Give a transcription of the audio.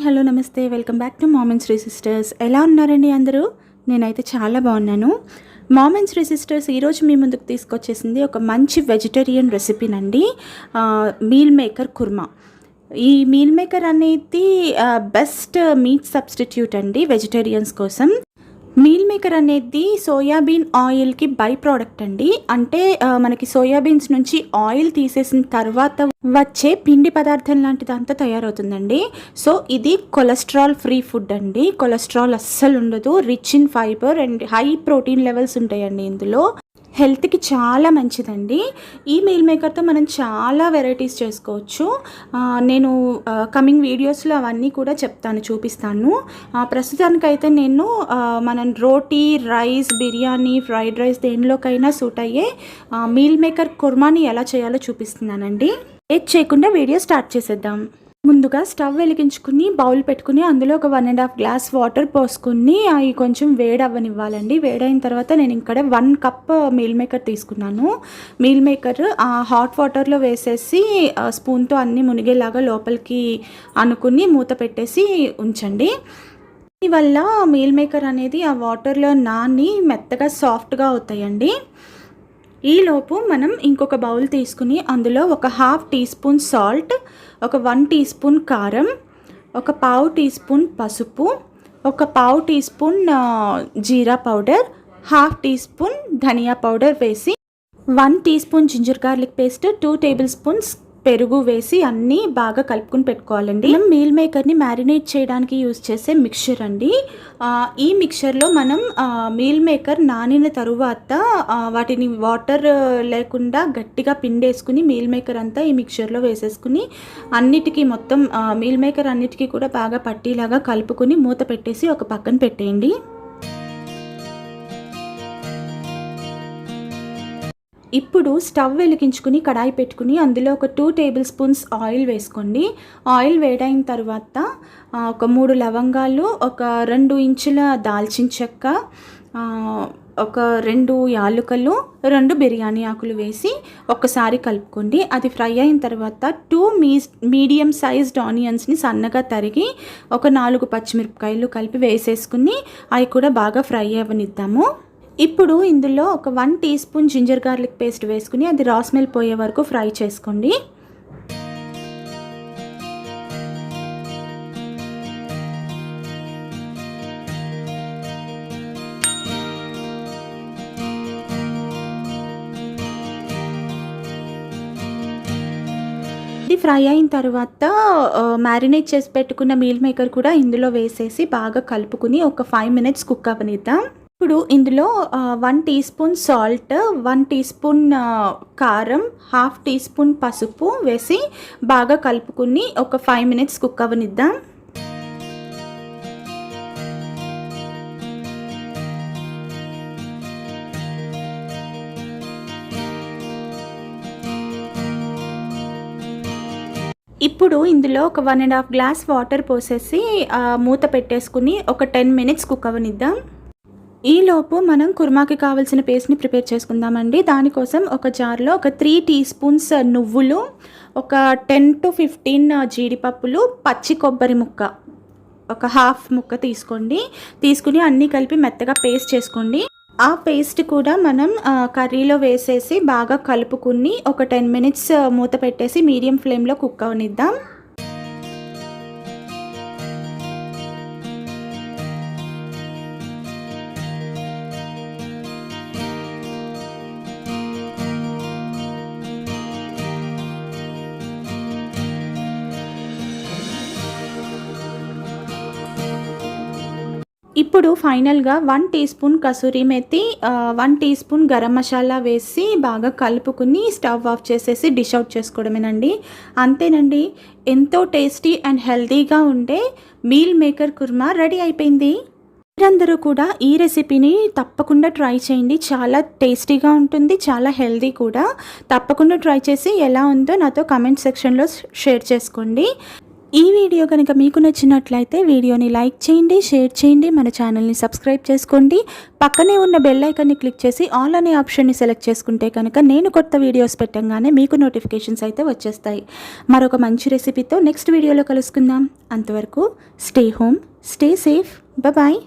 Hello నమస్తే, welcome back to mom and Sri sisters. ఎలా ఉన్నారండి అందరూ? నేనైతే చాలా బాగున్నాను. మామ్ అండ్ శ్రీ సిస్టర్స్ ఈరోజు మీ ముందుకు తీసుకొచ్చేసింది ఒక మంచి వెజిటేరియన్ రెసిపీనండి, మీల్ మేకర్ కుర్మా. ఈ మీల్ మేకర్ అనేది బెస్ట్ మీట్ సబ్స్టిట్యూట్ అండి వెజిటేరియన్స్ కోసం. మీల్ మేకర్ అనేది సోయాబీన్ ఆయిల్కి బై ప్రోడక్ట్ అండి. అంటే మనకి సోయాబీన్స్ నుంచి ఆయిల్ తీసేసిన తర్వాత వచ్చే పిండి పదార్థం లాంటిదంతా తయారవుతుందండి. సో ఇది కొలెస్ట్రాల్ ఫ్రీ ఫుడ్ అండి. కొలెస్ట్రాల్ అస్సలు ఉండదు. Rich in fibre and high protein levels ఉంటాయండి ఇందులో. హెల్త్కి చాలా మంచిదండి. ఈ మీల్ మేకర్తో మనం చాలా వెరైటీస్ చేసుకోవచ్చు. నేను కమింగ్ వీడియోస్లో అవన్నీ కూడా చెప్తాను, చూపిస్తాను. ప్రస్తుతానికైతే నేను మనం రోటీ, రైస్, బిర్యానీ, ఫ్రైడ్ రైస్ దేనిలోకైనా సూట్ అయ్యే మీల్ మేకర్ కుర్మాని ఎలా చేయాలో చూపిస్తున్నానండి. లేట్ చేయకుండా వీడియో స్టార్ట్ చేసేద్దాం. ముందుగా స్టవ్ వెలిగించుకుని బౌల్ పెట్టుకుని అందులో ఒక 1.5 గ్లాస్ వాటర్ పోసుకుని అవి కొంచెం వేడవ్వనివ్వాలండి. వేడైన తర్వాత నేను ఇక్కడ 1 కప్ మీల్ మేకర్ తీసుకున్నాను. మీల్ మేకర్ హాట్ వాటర్లో వేసేసి స్పూన్తో అన్నీ మునిగేలాగా లోపలికి అనుకుని మూత పెట్టేసి ఉంచండి. దీనివల్ల మీల్ మేకర్ అనేది ఆ వాటర్లో నాని మెత్తగా సాఫ్ట్గా అవుతాయండి. ఈలోపు మనం ఇంకొక బౌల్ తీసుకుని అందులో ఒక 1/2 టీ స్పూన్ సాల్ట్, ఒక 1 టీ స్పూన్ కారం, ఒక 1/2 టీ స్పూన్ పసుపు, ఒక 1/2 టీ స్పూన్ జీరా పౌడర్, 1/2 టీ స్పూన్ ధనియా పౌడర్ వేసి 1 teaspoon ginger garlic paste, 2 tablespoons పెరుగు వేసి అన్నీ బాగా కలుపుకుని పెట్టుకోవాలండి. మనం మీల్ మేకర్ని మ్యారినేట్ చేయడానికి యూజ్ చేసే మిక్చర్ అండి. ఈ మిక్చర్లో మనం మీల్ మేకర్ నానిన తరువాత వాటిని వాటర్ లేకుండా గట్టిగా పిండేసుకుని మీల్ మేకర్ అంతా ఈ మిక్చర్లో వేసేసుకుని అన్నిటికీ మొత్తం మీల్ మేకర్ అన్నిటికీ కూడా బాగా పట్టీలాగా కలుపుకుని మూత పెట్టేసి ఒక పక్కన పెట్టేయండి. ఇప్పుడు స్టవ్ వెలిగించుకుని కడాయి పెట్టుకుని అందులో ఒక 2 టేబుల్ స్పూన్స్ ఆయిల్ వేసుకోండి. ఆయిల్ వేడైన తర్వాత ఒక 3 లవంగాలు, ఒక 2 ఇంచుల దాల్చిన చెక్క, ఒక 2 యాలకులు, 2 బిర్యానీ ఆకులు వేసి ఒక్కసారి కలుపుకోండి. అది ఫ్రై అయిన తర్వాత 2 మీడియం సైజ్డ్ ఆనియన్స్ని సన్నగా తరిగి ఒక 4 పచ్చిమిరపకాయలు కలిపి వేసేసుకుని అవి కూడా బాగా ఫ్రై అవ్వనిద్దాము. ఇప్పుడు ఇందులో ఒక 1 teaspoon ginger garlic paste వేసుకుని అది రా స్మెల్ పోయే వరకు ఫ్రై చేసుకోండి. ఇది ఫ్రై అయిన తర్వాత మ్యారినేట్ చేసి పెట్టుకున్న మీల్ మేకర్ కూడా ఇందులో వేసేసి బాగా కలుపుకుని ఒక 5 మినిట్స్ కుక్ అవ్వనిద్దాం. ఇప్పుడు ఇందులో 1 teaspoon salt, 1 teaspoon కారం, 1/2 టీ స్పూన్ పసుపు వేసి బాగా కలుపుకుని ఒక 5 మినిట్స్ కుక్ అవ్వనిద్దాం. ఇప్పుడు ఇందులో ఒక 1.5 గ్లాస్ వాటర్ పోసేసి మూత పెట్టేసుకుని ఒక 10 మినిట్స్ కుక్ అవ్వనిద్దాం. ఈలోపు మనం కుర్మాకి కావాల్సిన పేస్ట్ని ప్రిపేర్ చేసుకుందామండి. దానికోసం ఒక జార్లో ఒక 3 టీ స్పూన్స్ నువ్వులు, ఒక 10 to 15 జీడిపప్పులు, పచ్చి కొబ్బరి ముక్క ఒక 1/2 ముక్క తీసుకుని అన్నీ కలిపి మెత్తగా పేస్ట్ చేసుకోండి. ఆ పేస్ట్ కూడా మనం కర్రీలో వేసేసి బాగా కలుపుకుని ఒక 10 మినిట్స్ మూత పెట్టేసి మీడియం ఫ్లేమ్లో కుక్ అవనిద్దాం. ఇప్పుడు ఫైనల్గా 1 tea spoon kasuri methi, 1 tea spoon garam masala వేసి బాగా కలుపుకుని స్టవ్ ఆఫ్ చేసేసి డిష్ అవుట్ చేసుకోవడమేనండి. అంతేనండి, ఎంతో టేస్టీ అండ్ హెల్తీగా ఉండే మీల్ మేకర్ కుర్మా రెడీ అయిపోయింది. మీరందరూ కూడా ఈ రెసిపీని తప్పకుండా ట్రై చేయండి. చాలా టేస్టీగా ఉంటుంది, చాలా హెల్తీ కూడా. తప్పకుండా ట్రై చేసి ఎలా ఉందో నాతో కామెంట్ సెక్షన్లో షేర్ చేసుకోండి. ఈ వీడియో కనుక మీకు నచ్చినట్లయితే వీడియోని లైక్ చేయండి, షేర్ చేయండి, మన ఛానల్ని సబ్స్క్రైబ్ చేసుకోండి. పక్కనే ఉన్న బెల్ ఐకాన్ని క్లిక్ చేసి ఆల్ అనే ఆప్షన్ని సెలెక్ట్ చేసుకుంటే కనుక నేను కొత్త వీడియోస్ పెట్టంగానే మీకు నోటిఫికేషన్స్ అయితే వచ్చేస్తాయి. మరొక మంచి రెసిపీతో నెక్స్ట్ వీడియోలో కలుసుకుందాం. అంతవరకు stay home, stay safe, bye.